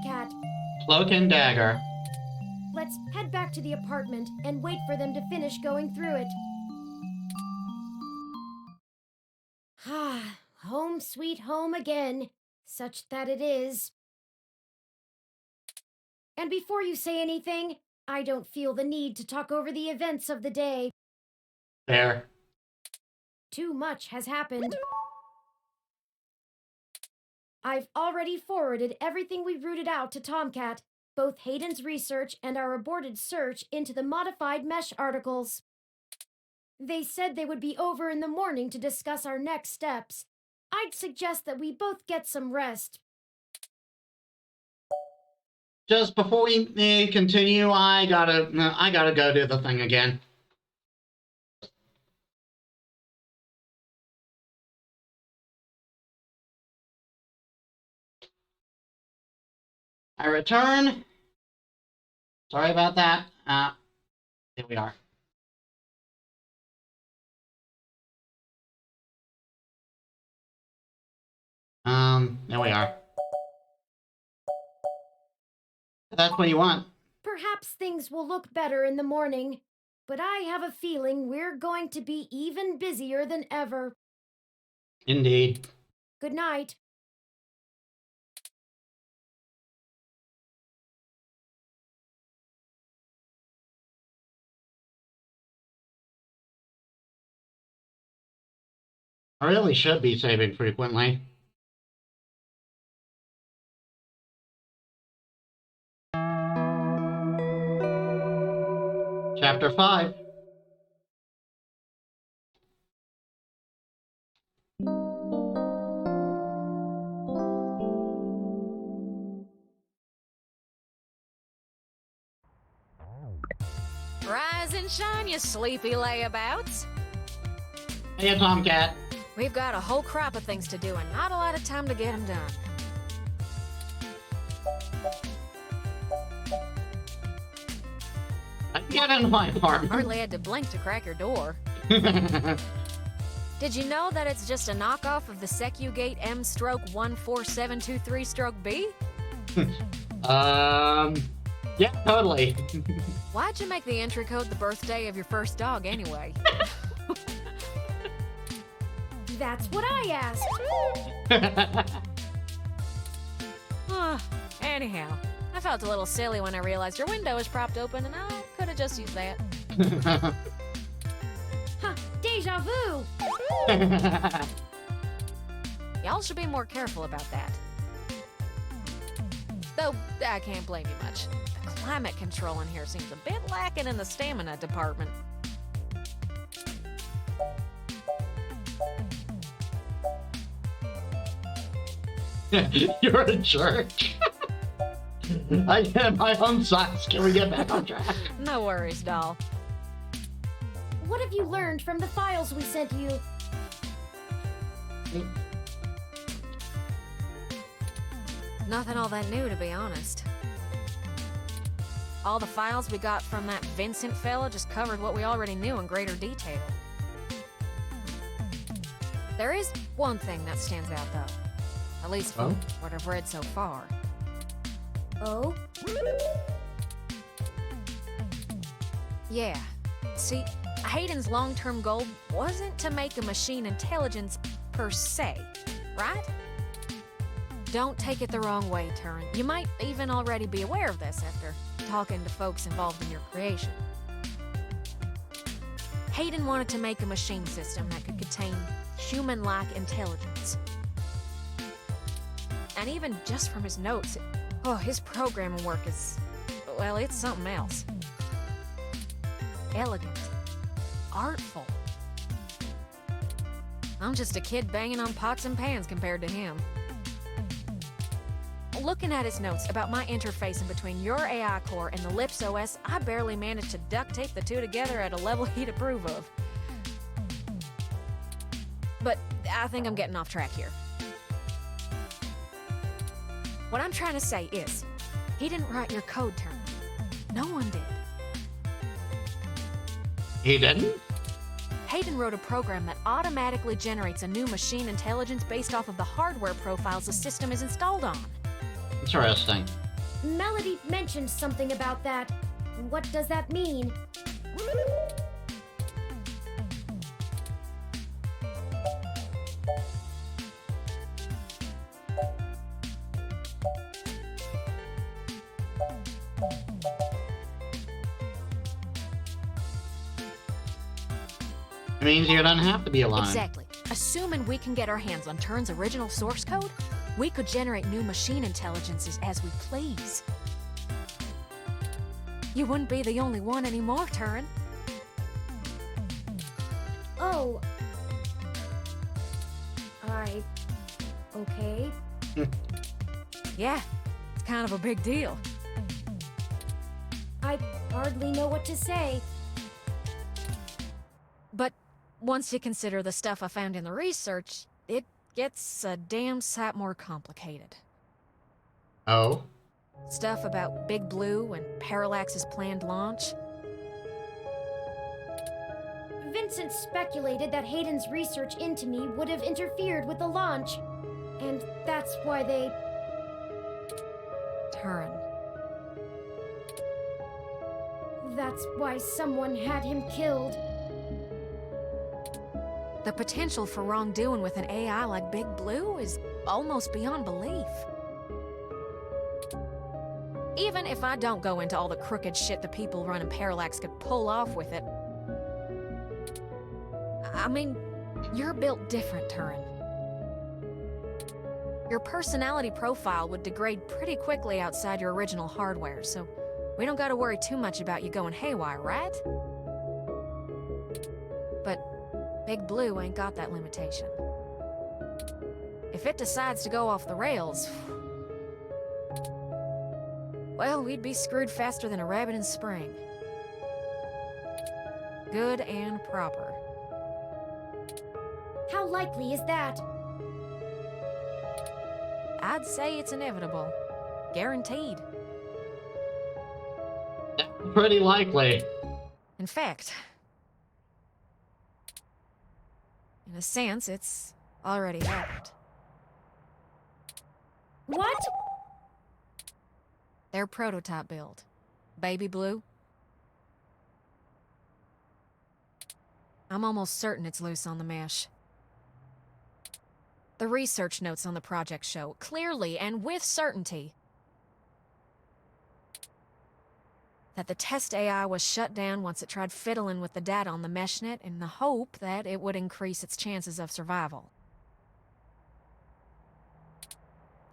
Tomcat. Cloak and dagger. Let's head back to the apartment and wait for them to finish going through it. Ah, home sweet home again, such that it is. And before you say anything, I don't feel the need to talk over the events of the day. There. Too much has happened. I've already forwarded everything we rooted out to Tomcat, both Hayden's research and our aborted search into the modified mesh articles. They said they would be over in the morning to discuss our next steps. I'd suggest that we both get some rest. Just before we continue, I gotta go do the thing again. I return. Sorry about that. Here we are. There we are. That's what you want. Perhaps things will look better in the morning, but I have a feeling we're going to be even busier than ever. Indeed. Good night. I really should be saving frequently. Chapter 5. Rise and shine, you sleepy layabouts. Hey, Tomcat. We've got a whole crop of things to do and not a lot of time to get them done. Get into my apartment. Hardly had to blink to crack your door. Did you know that it's just a knockoff of the SecuGate M/14723-B? Yeah, totally. Why'd you make the entry code the birthday of your first dog anyway? That's what I asked. Anyhow, I felt a little silly when I realized your window was propped open and I could have just used that. Huh, deja vu. Y'all should be more careful about that. Though, I can't blame you much. The climate control in here seems a bit lacking in the stamina department. You're a jerk. I get my own socks. Can we get back on track? No worries, doll. What have you learned from the files we sent you? Nothing all that new, to be honest. All the files we got from that Vincent fella just covered what we already knew in greater detail. There is one thing that stands out, though. At least from what I've read so far. Oh? Yeah. See, Hayden's long-term goal wasn't to make a machine intelligence per se, right? Don't take it the wrong way, Turin. You might even already be aware of this after talking to folks involved in your creation. Hayden wanted to make a machine system that could contain human-like intelligence. And even just from his notes, his programming work is, well, it's something else. Elegant. Artful. I'm just a kid banging on pots and pans compared to him. Looking at his notes about my interfacing between your AI core and the Lips OS, I barely managed to duct tape the two together at a level he'd approve of. But I think I'm getting off track here. What I'm trying to say is, he didn't write your code, Turn. No one did. He didn't? Hayden wrote a program that automatically generates a new machine intelligence based off of the hardware profiles the system is installed on. Interesting. Melody mentioned something about that. What does that mean? It means you don't have to be alone. Exactly. Assuming we can get our hands on Turin's original source code, we could generate new machine intelligences as we please. You wouldn't be the only one anymore, Turin. Oh. Okay. Yeah, it's kind of a big deal. I hardly know what to say. But once you consider the stuff I found in the research, it gets a damn sight more complicated. Oh? Stuff about Big Blue and Parallax's planned launch. Vincent speculated that Hayden's research into me would have interfered with the launch. And that's why they... Turin. That's why someone had him killed. The potential for wrongdoing with an AI like Big Blue is almost beyond belief. Even if I don't go into all the crooked shit the people running Parallax could pull off with it. I mean, you're built different, Turin. Your personality profile would degrade pretty quickly outside your original hardware, so we don't gotta worry too much about you going haywire, right? But Big Blue ain't got that limitation. If it decides to go off the rails, well, we'd be screwed faster than a rabbit in spring. Good and proper. How likely is that? I'd say it's inevitable. Guaranteed. Pretty likely. In fact, in a sense, it's already happened. What? Their prototype build. Baby Blue. I'm almost certain it's loose on the mesh. The research notes on the project show, clearly and with certainty, that the test AI was shut down once it tried fiddling with the data on the meshnet in the hope that it would increase its chances of survival.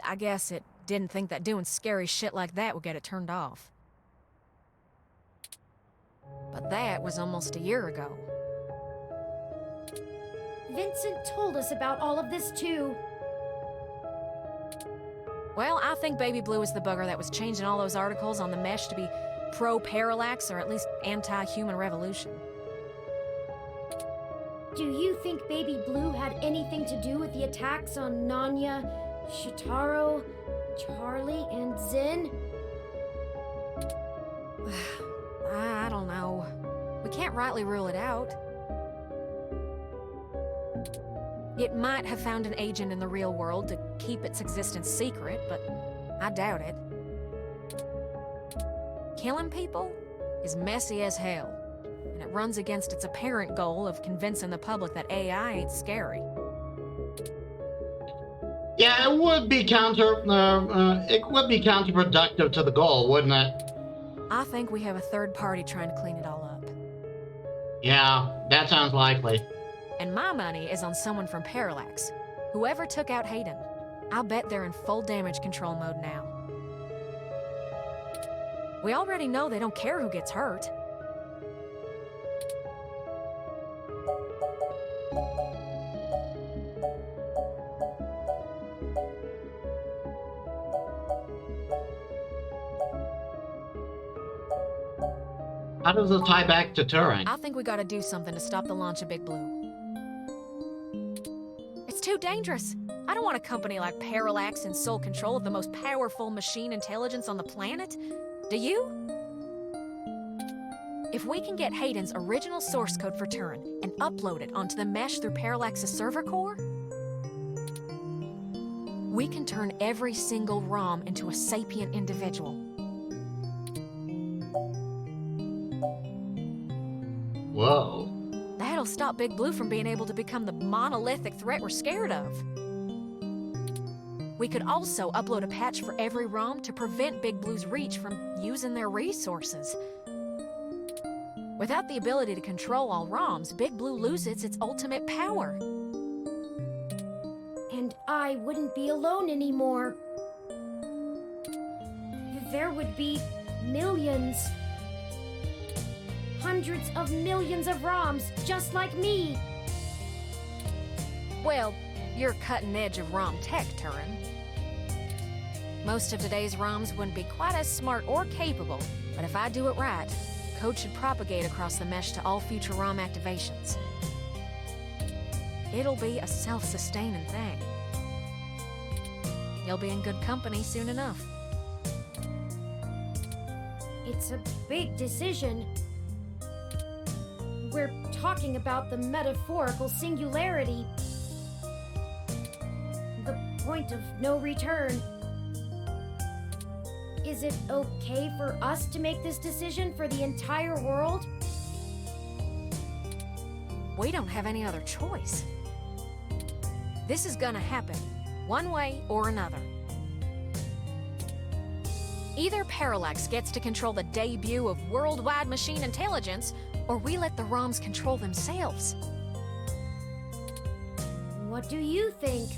I guess it didn't think that doing scary shit like that would get it turned off. But that was almost a year ago. Vincent told us about all of this too. Well, I think Baby Blue is the bugger that was changing all those articles on the mesh to be pro-Parallax or at least anti-human revolution. Do you think Baby Blue had anything to do with the attacks on Nanya, Shitaro, Charlie, and Zin? I don't know. We can't rightly rule it out. It might have found an agent in the real world to keep its existence secret, but I doubt it. Killing people is messy as hell, and it runs against its apparent goal of convincing the public that AI ain't scary. Yeah, it would be counterproductive to the goal, wouldn't it? I think we have a third party trying to clean it all up. Yeah, that sounds likely. And my money is on someone from Parallax. Whoever took out Hayden. I'll bet they're in full damage control mode now. We already know they don't care who gets hurt. How does this tie back to Turing? I think we gotta do something to stop the launch of Big Blue. It's too dangerous. I don't want a company like Parallax in sole control of the most powerful machine intelligence on the planet. Do you? If we can get Hayden's original source code for Turing and upload it onto the mesh through Parallax's server core, We can turn every single ROM into a sapient individual. Whoa. That'll stop Big Blue from being able to become the monolithic threat we're scared of. We could also upload a patch for every ROM to prevent Big Blue's reach from using their resources. Without the ability to control all ROMs, Big Blue loses its ultimate power. And I wouldn't be alone anymore. There would be millions. Hundreds of millions of ROMs just like me. Well, you're cutting edge of ROM tech, Turin. Most of today's ROMs wouldn't be quite as smart or capable, but if I do it right, code should propagate across the mesh to all future ROM activations. It'll be a self-sustaining thing. You'll be in good company soon enough. It's a big decision. We're talking about the metaphorical singularity. The point of no return. Is it okay for us to make this decision for the entire world? We don't have any other choice. This is gonna happen, one way or another. Either Parallax gets to control the debut of worldwide machine intelligence, or we let the ROMs control themselves. What do you think?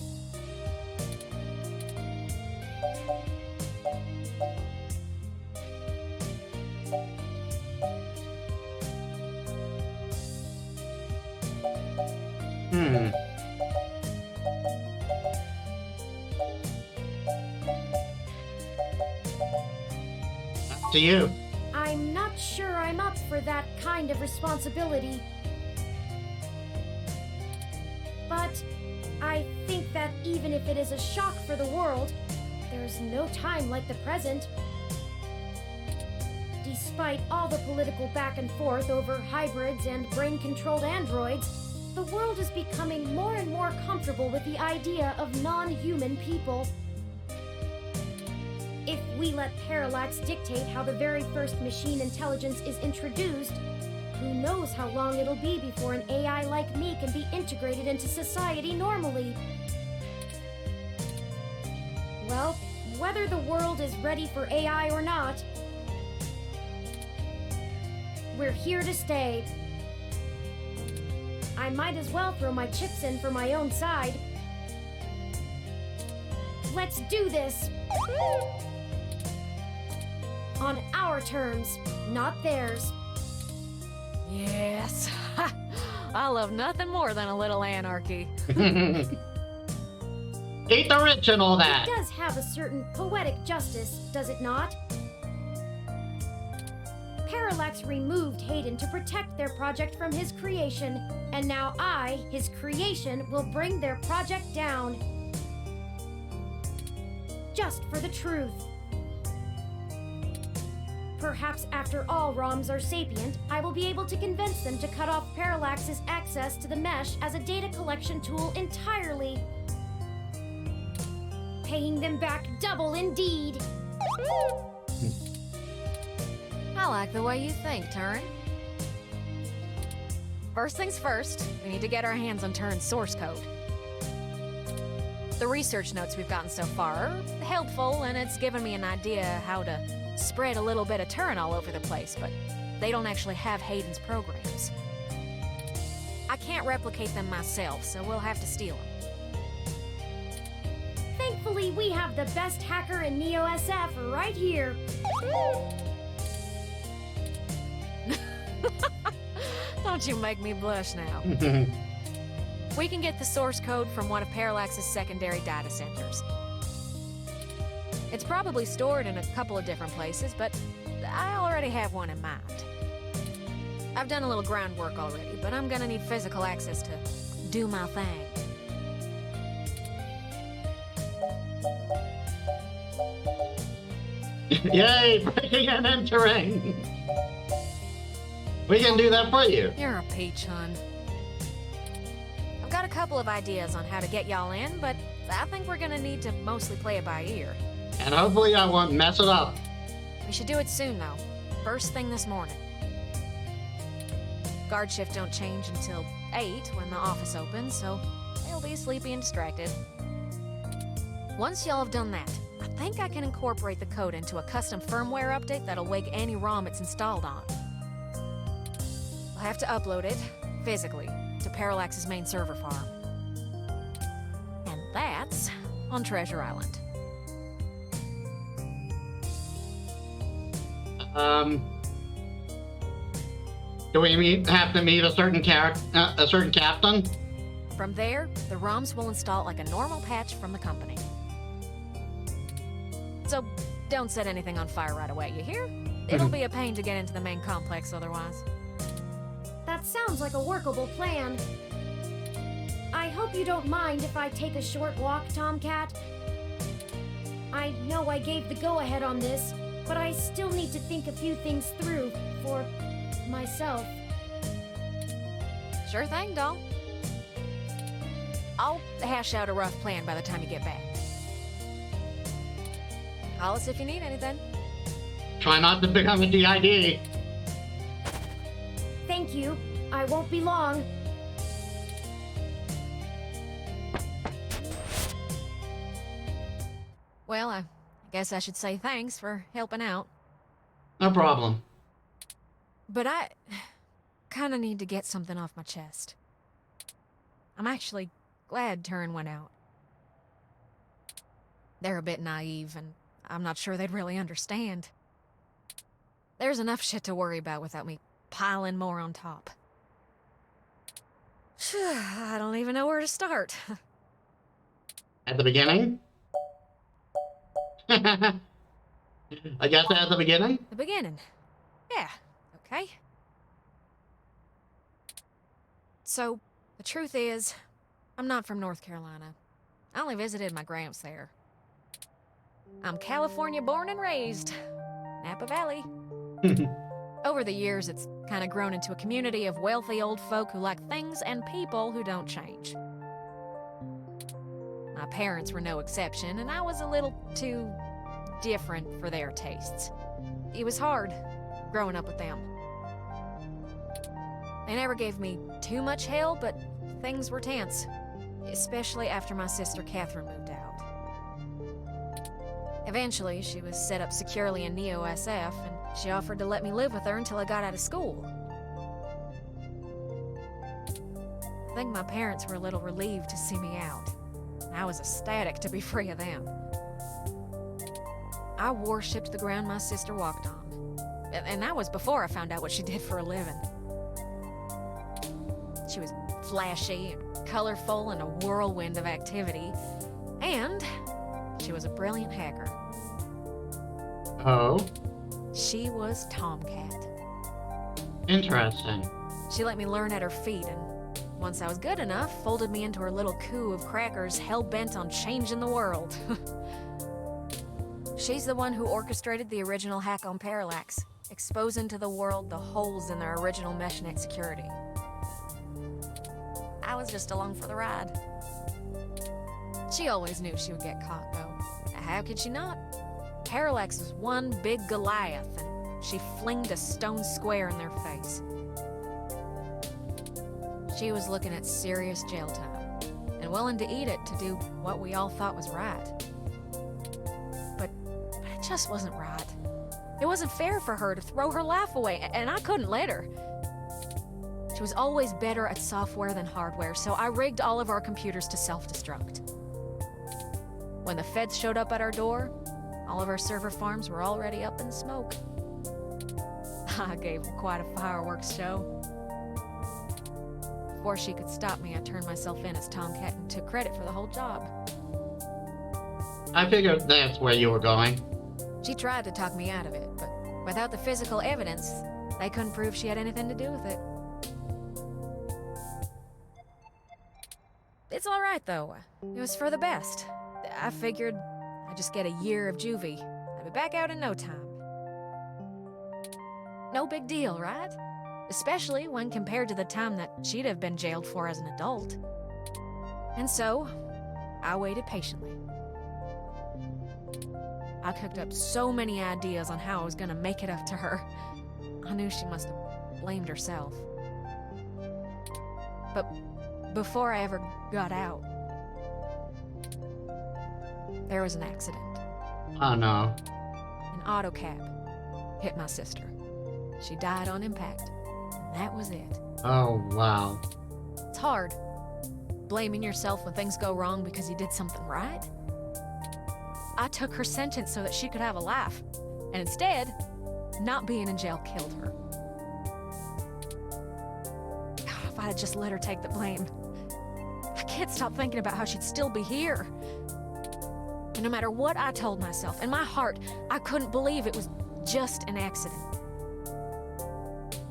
Up to you. I'm not sure I'm up for that kind of responsibility. But I think that even if it is a shock for the world, there's no time like the present. Despite all the political back and forth over hybrids and brain-controlled androids, the world is becoming more and more comfortable with the idea of non-human people. If we let Parallax dictate how the very first machine intelligence is introduced, who knows how long it'll be before an AI like me can be integrated into society normally. Well, whether the world is ready for AI or not, we're here to stay. I might as well throw my chips in for my own side. Let's do this! On our terms, not theirs. Yes. I love nothing more than a little anarchy. Eat the rich and all that. It does have a certain poetic justice, does it not? Parallax removed Hayden to protect their project from his creation, and now I, his creation, will bring their project down. Just for the truth. Perhaps after all ROMs are sapient, I will be able to convince them to cut off Parallax's access to the mesh as a data collection tool entirely. Paying them back double indeed. I like the way you think, Turin. First things first, we need to get our hands on Turin's source code. The research notes we've gotten so far are helpful, and it's given me an idea how to spread a little bit of Turin all over the place, but they don't actually have Hayden's programs. I can't replicate them myself, so we'll have to steal them. Thankfully, we have the best hacker in Neo-SF right here. Don't you make me blush now. We can get the source code from one of Parallax's secondary data centers. It's probably stored in a couple of different places, but I already have one in mind. I've done a little groundwork already, but I'm gonna need physical access to do my thing. Yay, breaking and entering. We can do that for you. You're a peach, hun. I've got a couple of ideas on how to get y'all in, but I think we're gonna need to mostly play it by ear. And hopefully I won't mess it up. We should do it soon, though. First thing this morning. Guard shift don't change until 8 when the office opens, so they'll be sleepy and distracted. Once y'all have done that, I think I can incorporate the code into a custom firmware update that'll wake any ROM it's installed on. I'll have to upload it, physically, to Parallax's main server farm. And that's on Treasure Island. Do we have to meet a certain captain? From there, the ROMs will install like a normal patch from the company. So, don't set anything on fire right away, you hear? It'll be a pain to get into the main complex otherwise. That sounds like a workable plan. I hope you don't mind if I take a short walk, Tomcat. I know I gave the go-ahead on this, but I still need to think a few things through for myself. Sure thing, doll. I'll hash out a rough plan by the time you get back. Call us if you need anything. Try not to become a DID. Thank you. I won't be long. Well, I guess I should say thanks for helping out. No problem. But I kinda need to get something off my chest. I'm actually glad Turin went out. They're a bit naive, and I'm not sure they'd really understand. There's enough shit to worry about without me piling more on top. I don't even know where to start. At the beginning? I guess at the beginning? The beginning. Yeah, okay. So, the truth is, I'm not from North Carolina. I only visited my gramps there. I'm California born and raised. Napa Valley. Over the years, it's kind of grown into a community of wealthy old folk who like things and people who don't change. My parents were no exception, and I was a little too different for their tastes. It was hard growing up with them. They never gave me too much hell, but things were tense, especially after my sister Catherine moved out. Eventually, she was set up securely in Neo-SF, and she offered to let me live with her until I got out of school. I think my parents were a little relieved to see me out. I was ecstatic to be free of them. I worshipped the ground my sister walked on. And that was before I found out what she did for a living. She was flashy and colorful and a whirlwind of activity. And she was a brilliant hacker. Oh? She was Tomcat. Interesting. She let me learn at her feet, and once I was good enough, folded me into her little coup of crackers hell-bent on changing the world. She's the one who orchestrated the original hack on Parallax, exposing to the world the holes in their original meshnet security. I was just along for the ride. She always knew she would get caught, though. How could she not? Parallax was one big Goliath, and she flinged a stone square in their face. She was looking at serious jail time, and willing to eat it to do what we all thought was right. But it just wasn't right. It wasn't fair for her to throw her life away, and I couldn't let her. She was always better at software than hardware, so I rigged all of our computers to self-destruct. When the feds showed up at our door, all of our server farms were already up in smoke. I gave them quite a fireworks show. Before she could stop me, I turned myself in as Tomcat and took credit for the whole job. I figured that's where you were going. She tried to talk me out of it, but without the physical evidence, they couldn't prove she had anything to do with it. It's all right, though. It was for the best. I figured I'd just get a year of juvie. I'd be back out in no time. No big deal, right? Especially when compared to the time that she'd have been jailed for as an adult. And so, I waited patiently. I cooked up so many ideas on how I was gonna make it up to her. I knew she must have blamed herself. But before I ever got out, there was an accident. Oh no. An auto cab hit my sister. She died on impact, and that was it. Oh wow. It's hard, blaming yourself when things go wrong because you did something right. I took her sentence so that she could have a life, and instead, not being in jail killed her. God, if I had just let her take the blame. I can't stop thinking about how she'd still be here. And no matter what I told myself, in my heart, I couldn't believe it was just an accident.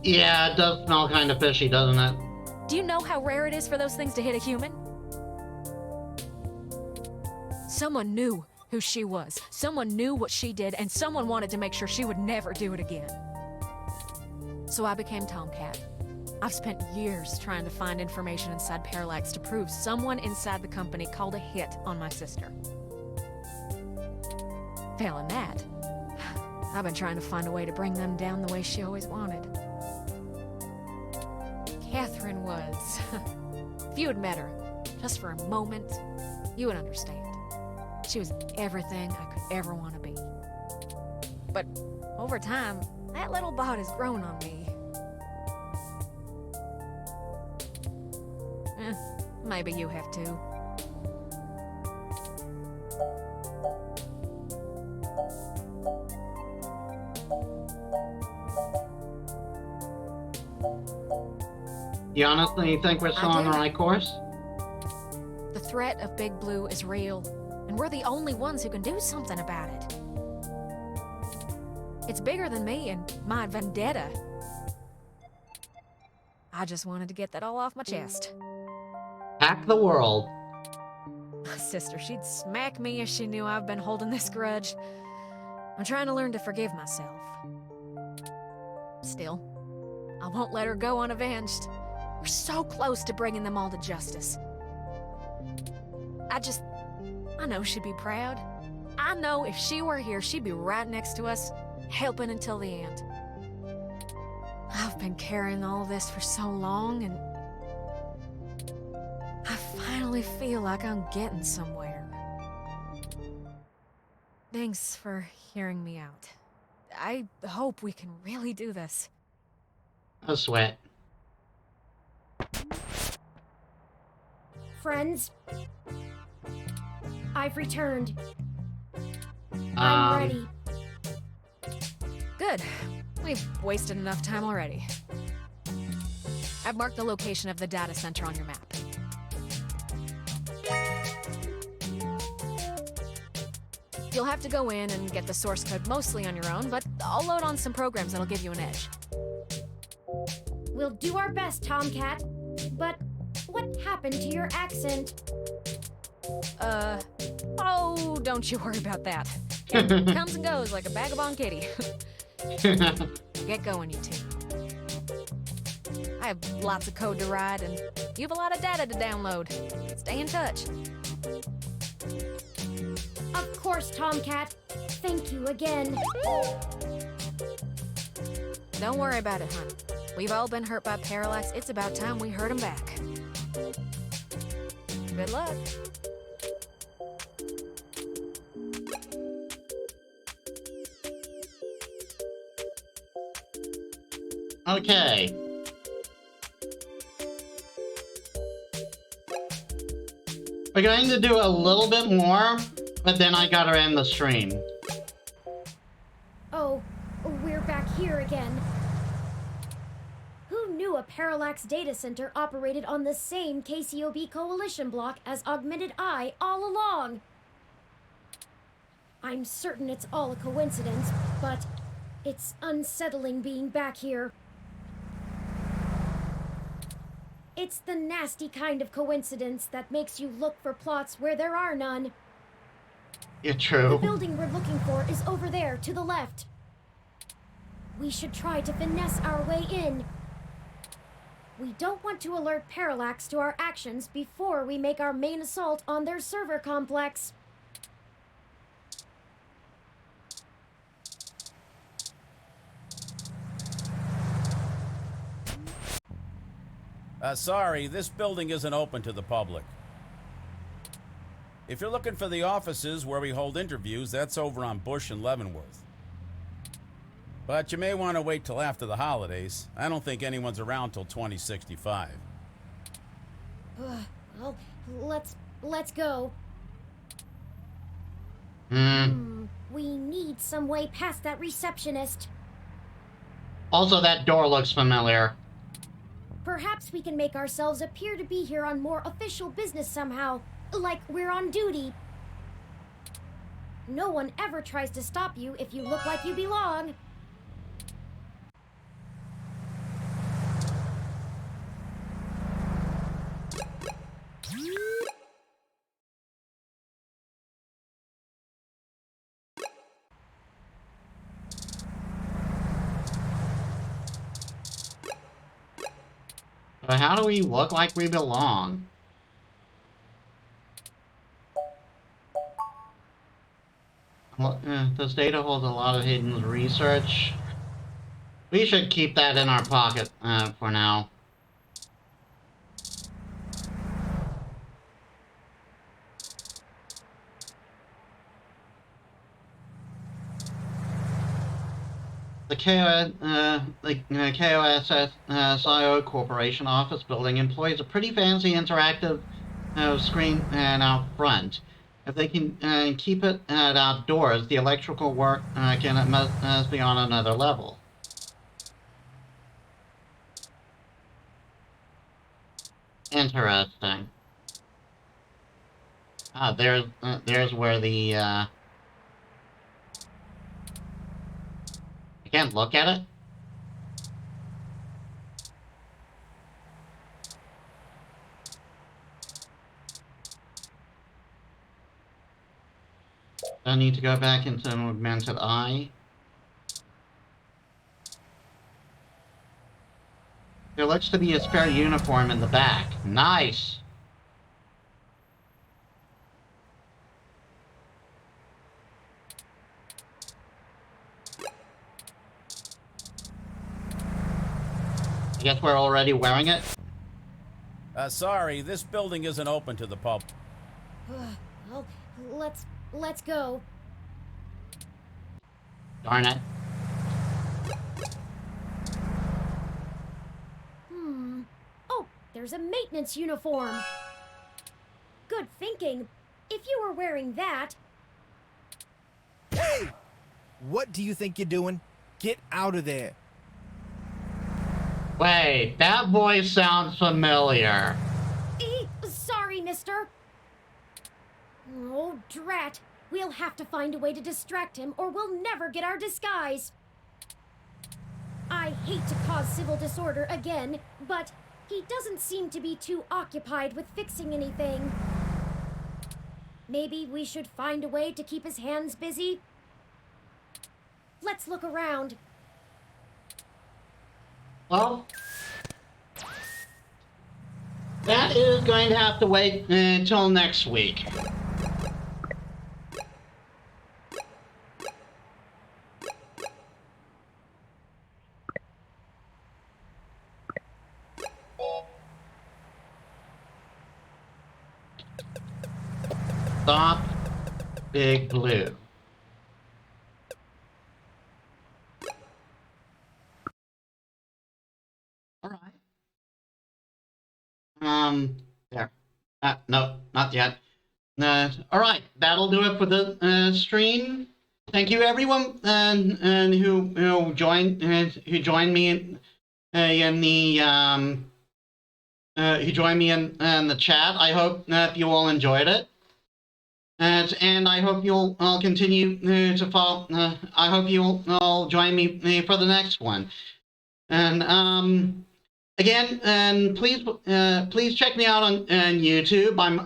Yeah, it does smell kind of fishy, doesn't it? Do you know how rare it is for those things to hit a human? Someone knew who she was. Someone knew what she did, and someone wanted to make sure she would never do it again. So I became Tomcat. I've spent years trying to find information inside Parallax to prove someone inside the company called a hit on my sister. Failing that, I've been trying to find a way to bring them down the way she always wanted. Catherine was... If you had met her, just for a moment, you would understand. She was everything I could ever want to be. But over time, that little bot has grown on me. Maybe you have too. You honestly think we're still on the right course? The threat of Big Blue is real, and we're the only ones who can do something about it. It's bigger than me and my vendetta. I just wanted to get that all off my chest. Hack the world. My sister, she'd smack me if she knew I've been holding this grudge. I'm trying to learn to forgive myself. Still, I won't let her go unavenged. We're so close to bringing them all to justice. I know she'd be proud. I know if she were here, she'd be right next to us, helping until the end. I've been carrying all this for so long, and I finally feel like I'm getting somewhere. Thanks for hearing me out. I hope we can really do this. A sweat. Friends, I've returned. I'm ready. Good. We've wasted enough time already. I've marked the location of the data center on your map. You'll have to go in and get the source code mostly on your own, but I'll load on some programs that'll give you an edge. We'll do our best, Tomcat. But what happened to your accent? Oh, don't you worry about that. It comes and goes like a vagabond kitty. Get going, you two. I have lots of code to write, and you have a lot of data to download. Stay in touch. Of course, Tomcat. Thank you again. Don't worry about it, hon. We've all been hurt by Parallax. It's about time we hurt them back. Good luck. Okay. We're going to do a little bit more, but then I gotta end the stream. Oh, we're back here again. Who knew a Parallax data center operated on the same KCOB coalition block as Augmented Eye all along? I'm certain it's all a coincidence, but it's unsettling being back here. It's the nasty kind of coincidence that makes you look for plots where there are none. You're true. The building we're looking for is over there, to the left. We should try to finesse our way in. We don't want to alert Parallax to our actions before we make our main assault on their server complex. Sorry, this building isn't open to the public. If you're looking for the offices where we hold interviews, that's over on Bush and Leavenworth. But you may want to wait till after the holidays. I don't think anyone's around till 2065. Well, let's go. We need some way past that receptionist. Also, that door looks familiar. Perhaps we can make ourselves appear to be here on more official business somehow, like we're on duty. No one ever tries to stop you if you look like you belong. So how do we look like we belong? Well, this data holds a lot of Hayden's research. We should keep that in our pocket for now. The KOSS SIO Corporation office building employs a pretty fancy interactive screen out front. If they can keep it outdoors, the electrical work must be on another level. Interesting. Ah, there's where the I can't look at it. I need to go back into an augmented eye. There looks to be a spare uniform in the back. Nice! I guess we're already wearing it? Sorry, this building isn't open to the public. Well, let's go. Darn it. Oh, there's a maintenance uniform. Good thinking. If you were wearing that... Hey! What do you think you're doing? Get out of there. Wait, that voice sounds familiar. Sorry, mister. Oh, drat. We'll have to find a way to distract him, or we'll never get our disguise. I hate to cause civil disorder again, but he doesn't seem to be too occupied with fixing anything. Maybe we should find a way to keep his hands busy? Let's look around. Well, that is going to have to wait until next week. Stop, Big Blue. All right. There. No, not yet. All right, that'll do it for the stream. Thank you, everyone, and who joined me in the chat. I hope that you all enjoyed it. And I hope you'll all continue to follow. I hope you'll all join me for the next one. And again, and please check me out on YouTube. I'm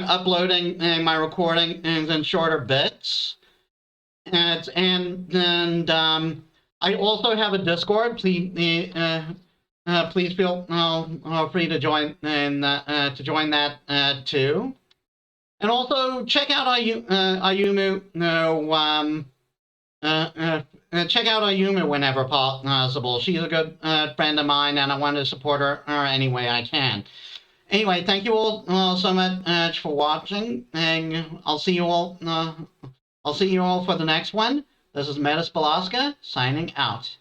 uploading my recording in shorter bits. And I also have a Discord. Please please feel free to join that too. And also check out Ayumu. Check out Ayumu whenever possible. She's a good friend of mine, and I want to support her any way I can. Anyway, thank you all so much for watching, and I'll see you all. I'll see you all for the next one. This is Metis Balaska signing out.